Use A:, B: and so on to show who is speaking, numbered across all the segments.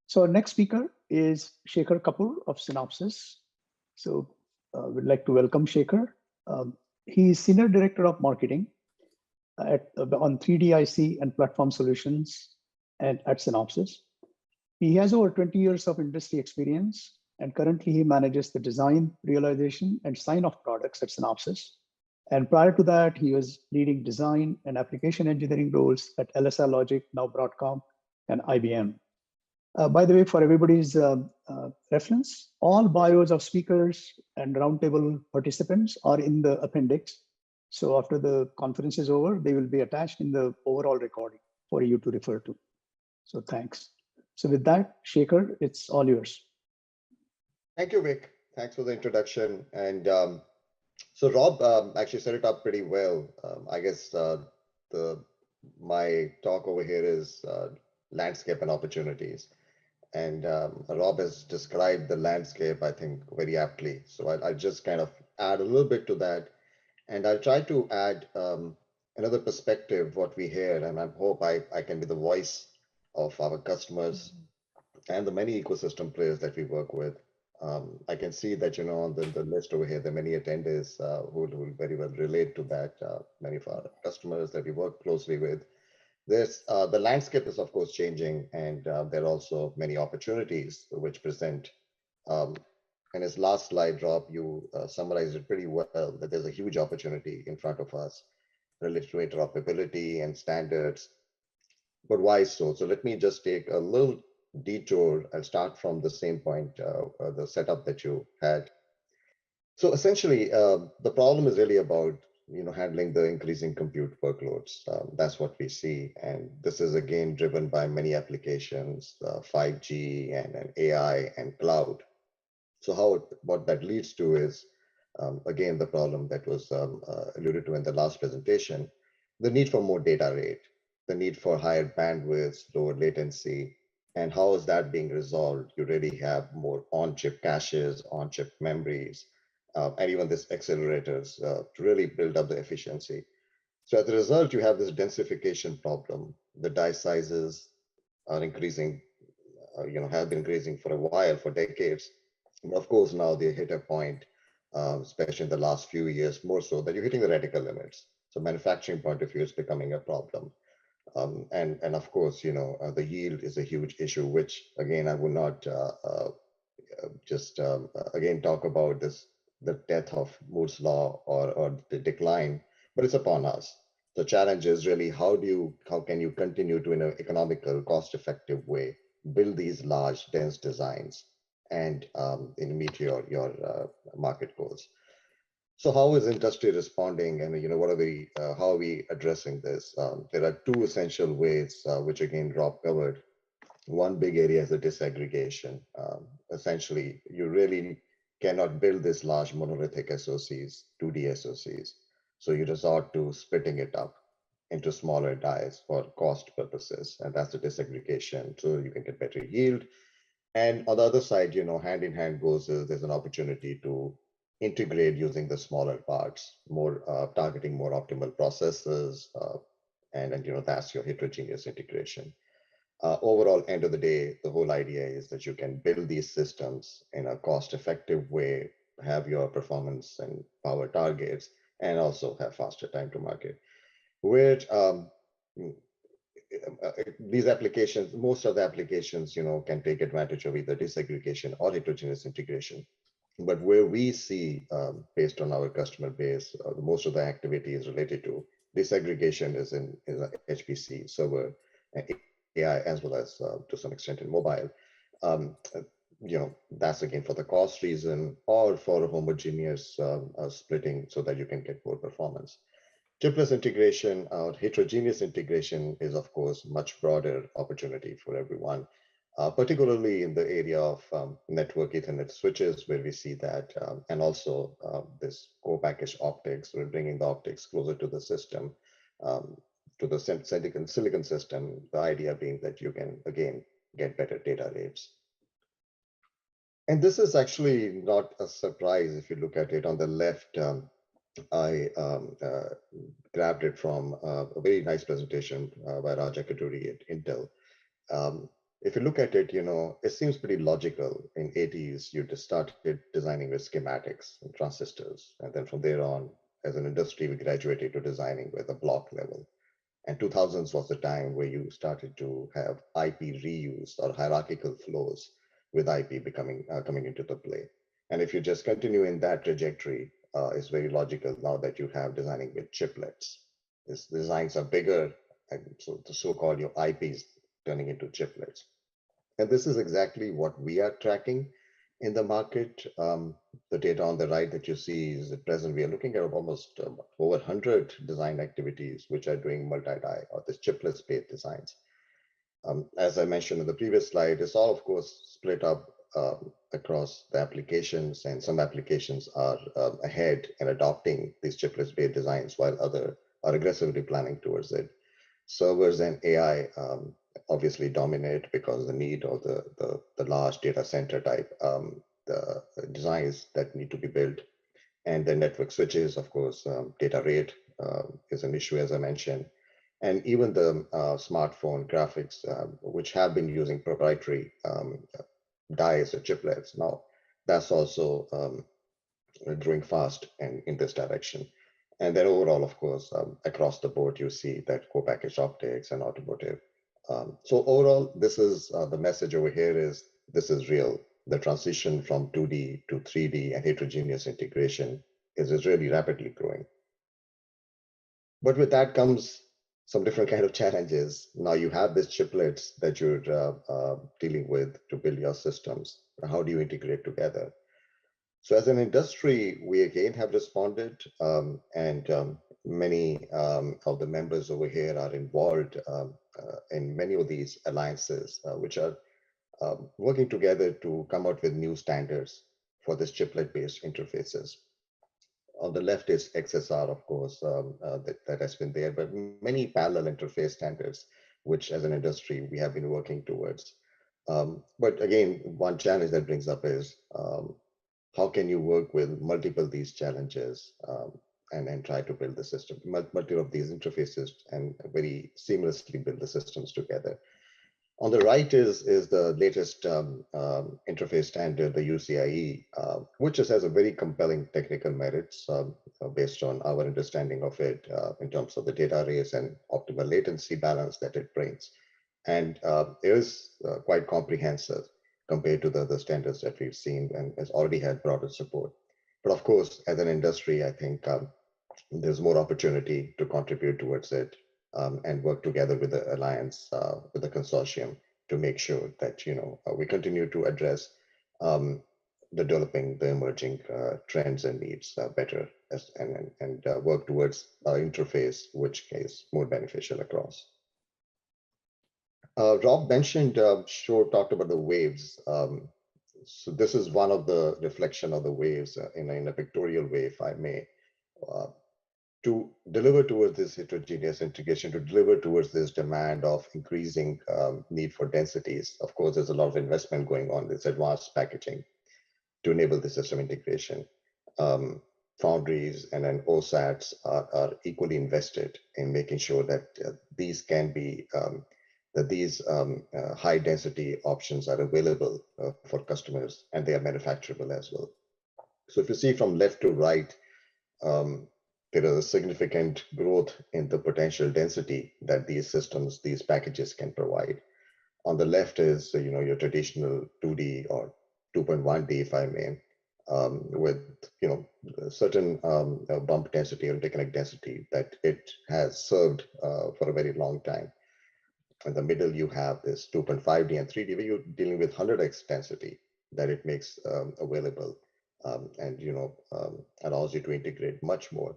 A: So our next speaker is Shekhar Kapoor of Synopsys. So we'd like to welcome Shekhar. He is Senior Director of Marketing on 3D IC and Platform Solutions at Synopsys. He has over 20 years of industry experience, and currently he manages the design, realization, and sign-off products at Synopsys. And prior to that, he was leading design and application engineering roles at LSI Logic, now Broadcom, and IBM. By the way, for everybody's reference, all bios of speakers and roundtable participants are in the appendix. So after the conference is over, they will be attached in the overall recording for you to refer to. So thanks. So with that, Shekhar, it's all yours.
B: Thank you, Vic. Thanks for the introduction. And so Rob actually set it up pretty well. I guess my talk over here is landscape and opportunities. And Rob has described the landscape, I think, very aptly. So I'll just kind of add a little bit to that. And I'll try to add another perspective, what we hear. And I hope I can be the voice of our customers and the many ecosystem players that we work with. I can see that, on the list over here, there are many attendees who will very well relate to that. Many of our customers that we work closely with. The landscape is, of course, changing, and there are also many opportunities which present. And his last slide, Rob, you summarized it pretty well, that there's a huge opportunity in front of us related to interoperability and standards. But why so? So let me just take a little detour. I'll start from the same point, the setup that you had. So essentially, the problem is really about handling the increasing compute workloads. That's what we see. And this is again driven by many applications, 5G and AI and cloud. So what that leads to is, again, the problem that was alluded to in the last presentation, the need for more data rate, the need for higher bandwidth, lower latency. And how is that being resolved? You really have more on-chip caches, on-chip memories, and even this accelerators to really build up the efficiency. So as a result, you have this densification problem. The die sizes are increasing, have been increasing for a while, for decades. And of course, now they hit a point, especially in the last few years, more so that you're hitting the reticle limits. So manufacturing point of view is becoming a problem. And of course, the yield is a huge issue, which again, I will not again talk about the death of Moore's law or the decline, but it's upon us. The challenge is really how can you continue to, in an economical, cost-effective way, build these large, dense designs and meet your market goals. So how is industry responding, and how are we addressing this? There are two essential ways, which again Rob covered. One big area is the disaggregation. Essentially, you really cannot build this large monolithic SoCs, 2D SoCs. So you resort to splitting it up into smaller dies for cost purposes, and that's the disaggregation. So you can get better yield. And on the other side, hand in hand goes there's an opportunity to integrate using the smaller parts, more targeting more optimal processes, and that's your heterogeneous integration. Overall, end of the day, the whole idea is that you can build these systems in a cost-effective way, have your performance and power targets, and also have faster time to market. Which these applications, most of the applications, can take advantage of either disaggregation or heterogeneous integration. But where we see, based on our customer base, most of the activity is related to disaggregation is in HPC, server, AI, as well as to some extent in mobile. That's again for the cost reason or for homogeneous splitting so that you can get more performance. Chipless integration or heterogeneous integration is, of course, much broader opportunity for everyone, particularly in the area of network Ethernet switches, where we see that, and also this co-packaged optics. We're bringing the optics closer to the system, to the silicon system, the idea being that you can, again, get better data rates. And this is actually not a surprise if you look at it on the left. I grabbed it from a very nice presentation by Raja Katuri at Intel. if you look at it, it seems pretty logical. In 80s, you just started designing with schematics and transistors. And then from there on, as an industry, we graduated to designing with a block level. And 2000s was the time where you started to have IP reuse or hierarchical flows with IP becoming coming into the play. And if you just continue in that trajectory, it's very logical now that you have designing with chiplets. These designs are bigger, and so the so-called your IPs turning into chiplets. And this is exactly what we are tracking in the market. The data on the right that you see is at present, we are looking at almost over 100 design activities which are doing multi-die or this chiplet-based designs. As I mentioned in the previous slide, it's all, of course, split up across the applications, and some applications are ahead in adopting these chiplet-based designs, while others are aggressively planning towards it. Servers and AI obviously dominate because the need of the large data center type, the designs that need to be built, and the network switches, of course, data rate is an issue, as I mentioned. And even the smartphone graphics, which have been using proprietary dies or chiplets, now that's also growing fast and in this direction. And then overall, of course, across the board, you see that co-packaged optics and automotive. So overall, this is the message over here is this is real. The transition from 2D to 3D and heterogeneous integration is really rapidly growing. But with that comes some different kind of challenges. Now you have these chiplets that you're dealing with to build your systems. How do you integrate together? So as an industry, we again have responded, and many of the members over here are involved in many of these alliances, which are working together to come out with new standards for this chiplet-based interfaces. On the left is XSR, of course, that has been there, but many parallel interface standards, which as an industry, we have been working towards. But again, one challenge that brings up is how can you work with multiple these challenges and try to build the system, multiple of these interfaces and very seamlessly build the systems together. On the right is the latest interface standard, the UCIe, which has a very compelling technical merits based on our understanding of it in terms of the data rates and optimal latency balance that it brings. And it is quite comprehensive compared to the standards that we've seen and has already had broader support. But of course, as an industry, I think there's more opportunity to contribute towards it and work together with the alliance, with the consortium to make sure that we continue to address the developing, the emerging trends and needs better and work towards an interface which is more beneficial across. Rob mentioned, talked about the waves. So this is one of the reflection of the waves in a pictorial way, if I may. To deliver towards this heterogeneous integration, to deliver towards this demand of increasing need for densities, of course, there's a lot of investment going on, this advanced packaging to enable the system integration. Foundries and then OSATs are equally invested in making sure that these can be, that these high density options are available for customers and they are manufacturable as well. So if you see from left to right, there is a significant growth in the potential density that these systems, these packages can provide. On the left is your traditional 2D or 2.1D, if I may, with certain bump density or interconnect density that it has served for a very long time. In the middle, you have this 2.5D and 3D, where you're dealing with 100x density that it makes available and allows you to integrate much more.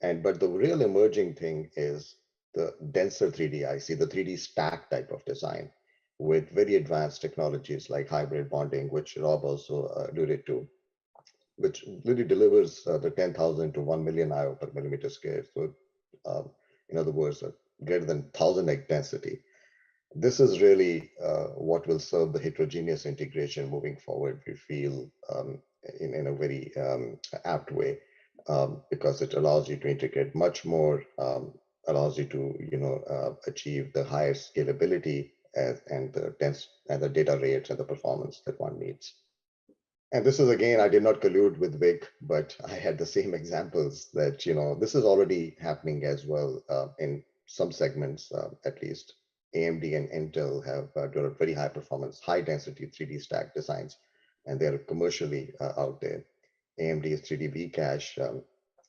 B: But the real emerging thing is the denser 3D IC, the 3D stack type of design with very advanced technologies like hybrid bonding, which Rob also alluded to, which really delivers the 10,000 to 1 million IO per millimeter square. So in other words, greater than 1000x density. This is really what will serve the heterogeneous integration moving forward, we feel, in a very apt way. Because it allows you to integrate much more, allows you to achieve the highest scalability and the data rates and the performance that one needs. And this is, again, I did not collude with Vic, but I had the same examples that, this is already happening as well in some segments, at least. AMD and Intel have developed very high performance, high density 3D stack designs, and they're commercially out there. AMD is 3D V-Cache,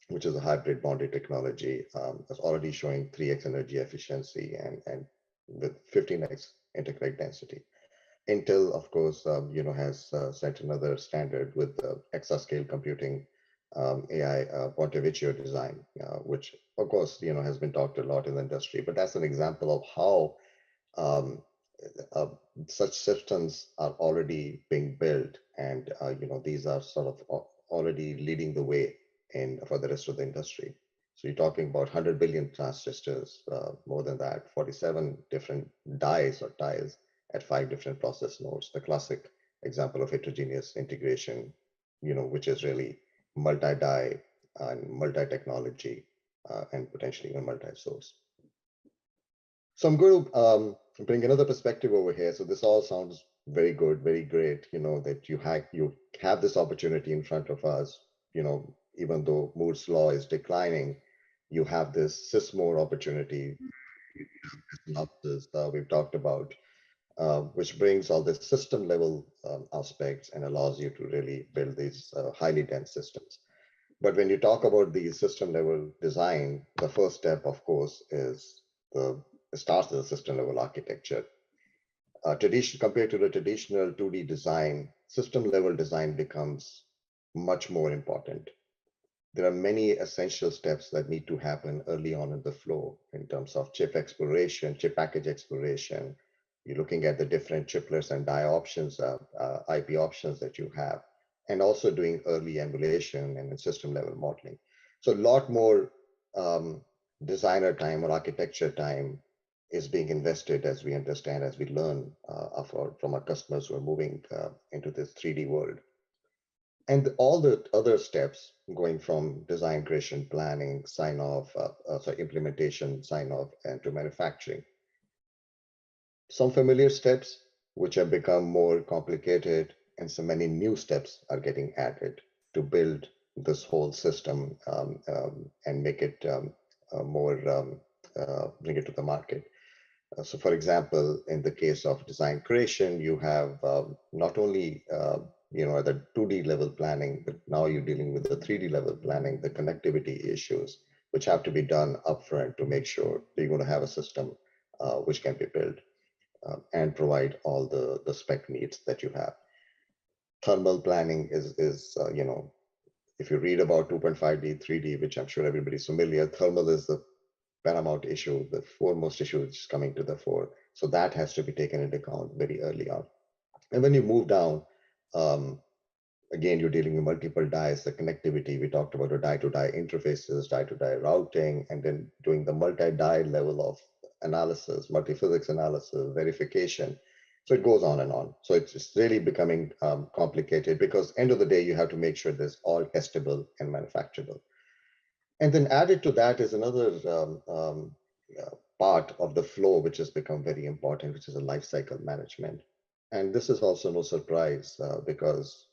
B: which is a hybrid bonded technology, is already showing 3x energy efficiency and with 15x interconnect density. Intel, of course, has set another standard with the exascale computing AI Ponte Vecchio design, which, of course, has been talked a lot in the industry. But that's an example of how um, uh, such systems are already being built, and these are sort of already leading the way for the rest of the industry. So you're talking about 100 billion transistors, more than that, 47 different dies or tiles at 5 different process nodes. The classic example of heterogeneous integration, which is really multi-die and multi-technology and potentially even multi-source. So I'm going to bring another perspective over here. So this all sounds very good, very great, that you have this opportunity in front of us, even though Moore's law is declining, you have this SysMoore opportunity, Synopsys we've talked about, which brings all the system level aspects and allows you to really build these highly dense systems. But when you talk about the system level design, the first step, of course, is it starts with a system level architecture. Compared to the traditional 2D design, system level design becomes much more important. There are many essential steps that need to happen early on in the flow in terms of chip exploration, chip package exploration. You're looking at the different chiplets and die options, IP options that you have, and also doing early emulation and system level modeling. So a lot more designer time or architecture time is being invested as we understand, as we learn from our customers who are moving into this 3D world. And all the other steps going from design, creation, planning, sign off, implementation, sign off, and to manufacturing. Some familiar steps which have become more complicated, and so many new steps are getting added to build this whole system and make it bring it to the market. So for example, in the case of design creation, you have not only at the 2D level planning, but now you're dealing with the 3D level planning, the connectivity issues, which have to be done upfront to make sure that you're going to have a system which can be built and provide all the spec needs that you have. Thermal planning is if you read about 2.5D, 3D, which I'm sure everybody's familiar, thermal is the paramount issue, the foremost issue which is coming to the fore. So that has to be taken into account very early on. And when you move down, again, you're dealing with multiple dies, the connectivity. We talked about the die-to-die interfaces, die-to-die routing, and then doing the multi-die level of analysis, multi-physics analysis, verification. So it goes on and on. So it's really becoming complicated because end of the day, you have to make sure this all testable and manufacturable. And then added to that is another part of the flow, which has become very important, which is a life cycle management. And this is also no surprise because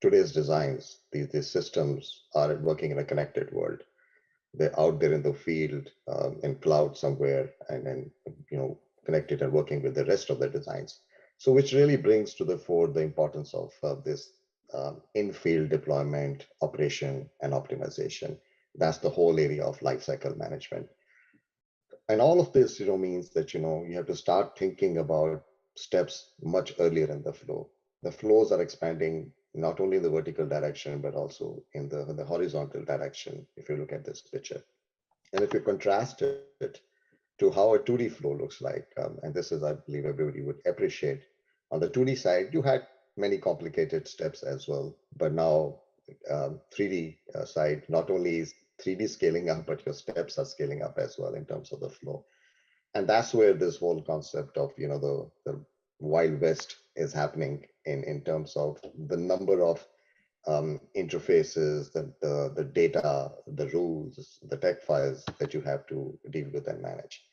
B: today's designs, these systems are working in a connected world. They're out there in the field, in cloud somewhere, and then connected and working with the rest of the designs. So which really brings to the fore the importance of this in-field deployment, operation, and optimization. That's the whole area of lifecycle management. And all of this, means that, you have to start thinking about steps much earlier in the flow. The flows are expanding not only in the vertical direction, but also in the horizontal direction, if you look at this picture. And if you contrast it to how a 2D flow looks like, and this is, I believe everybody would appreciate, on the 2D side, you had many complicated steps as well, but now 3D side, not only is 3D scaling up, but your steps are scaling up as well in terms of the flow. And that's where this whole concept of, the Wild West is happening in terms of the number of interfaces, the data, the rules, the tech files that you have to deal with and manage.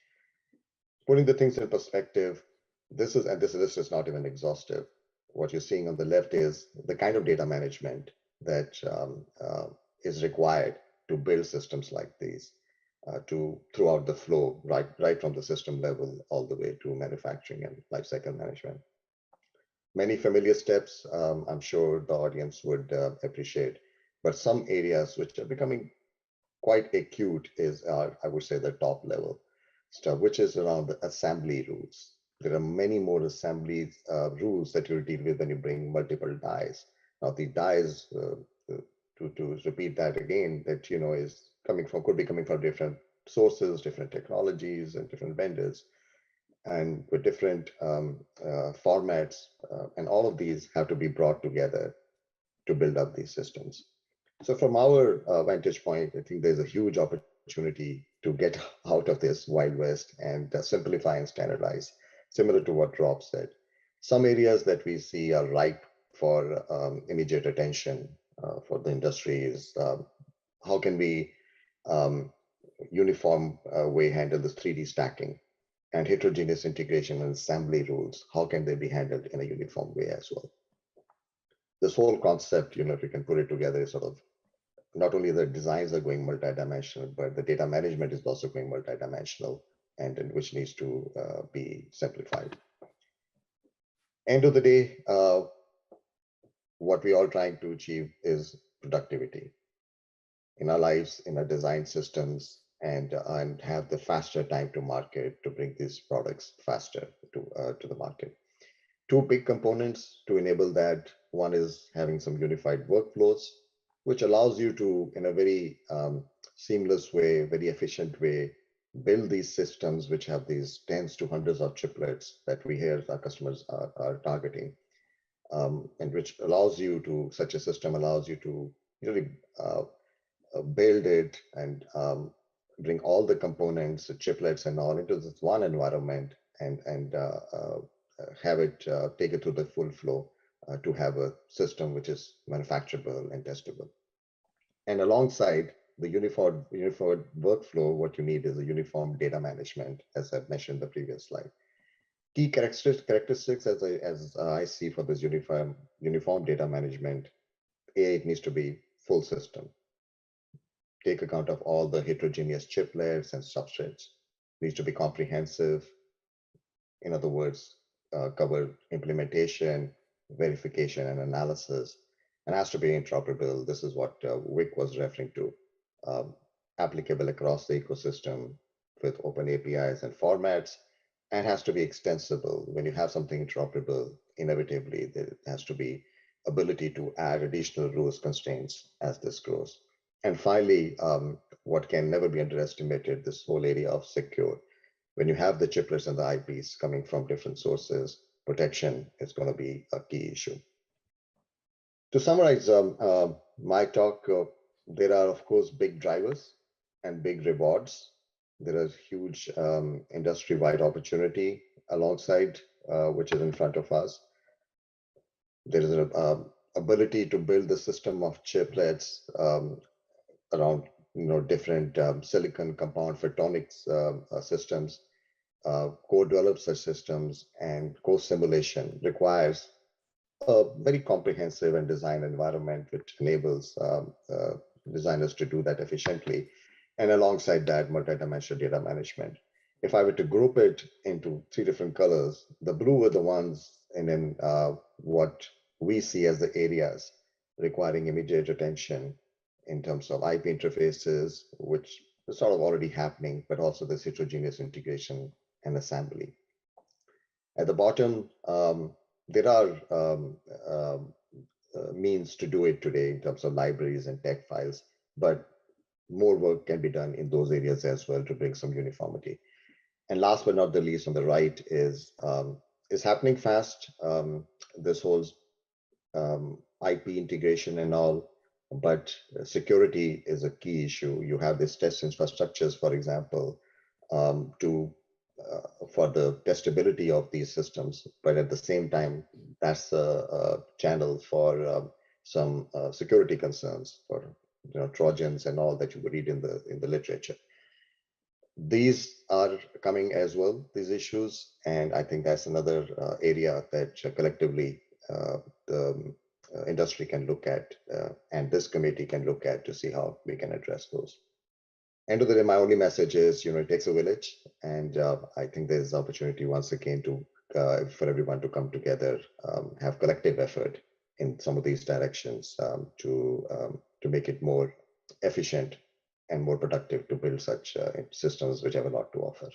B: Putting the things in perspective, this list is not even exhaustive. What you're seeing on the left is the kind of data management that is required to build systems like these, to throughout the flow, right from the system level all the way to manufacturing and lifecycle management. Many familiar steps, I'm sure the audience would appreciate, but some areas which are becoming quite acute is, I would say, the top level stuff, which is around the assembly rules. There are many more assembly rules that you deal with when you bring multiple dies. Now, the dies, to repeat that again, that is could be coming from different sources, different technologies, and different vendors, and with different formats, and all of these have to be brought together to build up these systems. So from our vantage point, I think there's a huge opportunity to get out of this Wild West and simplify and standardize, similar to what Rob said. Some areas that we see are ripe for immediate attention for the industry is how can we uniform way handle this 3D stacking and heterogeneous integration and assembly rules? How can they be handled in a uniform way as well? This whole concept, if you can put it together, is sort of not only the designs are going multidimensional, but the data management is also going multidimensional, and which needs to be simplified. End of the day, what we're all trying to achieve is productivity in our lives, in our design systems, and have the faster time to market to bring these products faster to the market. Two big components to enable that. One is having some unified workflows, which allows you to, in a very seamless way, very efficient way, build these systems which have these tens to hundreds of chiplets that we hear our customers are targeting, and which allows you to, such a system allows you to really build it and bring all the components, the chiplets and all into this one environment, and have it take it through the full flow to have a system which is manufacturable and testable. And alongside the unified workflow, what you need is a uniform data management, as I've mentioned in the previous slide. Key characteristics as I see for this uniform data management, it needs to be full system. Take account of all the heterogeneous chiplets and substrates. Needs to be comprehensive. In other words, cover implementation, verification, and analysis, and has to be interoperable. This is what Vic was referring to, applicable across the ecosystem with open APIs and formats, and has to be extensible. When you have something interoperable, inevitably there has to be ability to add additional rules constraints as this grows. And finally, what can never be underestimated, this whole area of secure. When you have the chiplets and the IPs coming from different sources, protection is going to be a key issue. To summarize my talk, there are, of course, big drivers and big rewards. There is huge industry-wide opportunity alongside, which is in front of us. There is an ability to build the system of chiplets around different silicon compound photonics systems. Co-develop such systems, and co-simulation requires a very comprehensive and design environment which enables designers to do that efficiently. And alongside that, multidimensional data management. If I were to group it into three different colors, the blue are the ones in what we see as the areas requiring immediate attention in terms of IP interfaces, which is sort of already happening, but also this heterogeneous integration and assembly. At the bottom, there are means to do it today in terms of libraries and tech files, but more work can be done in those areas as well to bring some uniformity. And last but not the least, on the right is happening fast. This whole IP integration and all, but security is a key issue. You have these test infrastructures, for example, for the testability of these systems, but at the same time, that's a channel for some security concerns for Trojans and all that you would read in the literature. these are coming as well, these issues. And I think that's another area that collectively the industry can look at and this committee can look at to see how we can address those. End of the day, my only message is, it takes a village. And I think there's opportunity once again to for everyone to come together, have collective effort in some of these directions to make it more efficient and more productive to build such systems which have a lot to offer.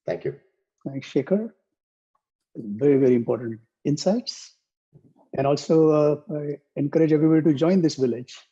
B: Thank you.
A: Thanks, Shekhar. Very, very important insights. And also, I encourage everybody to join this village.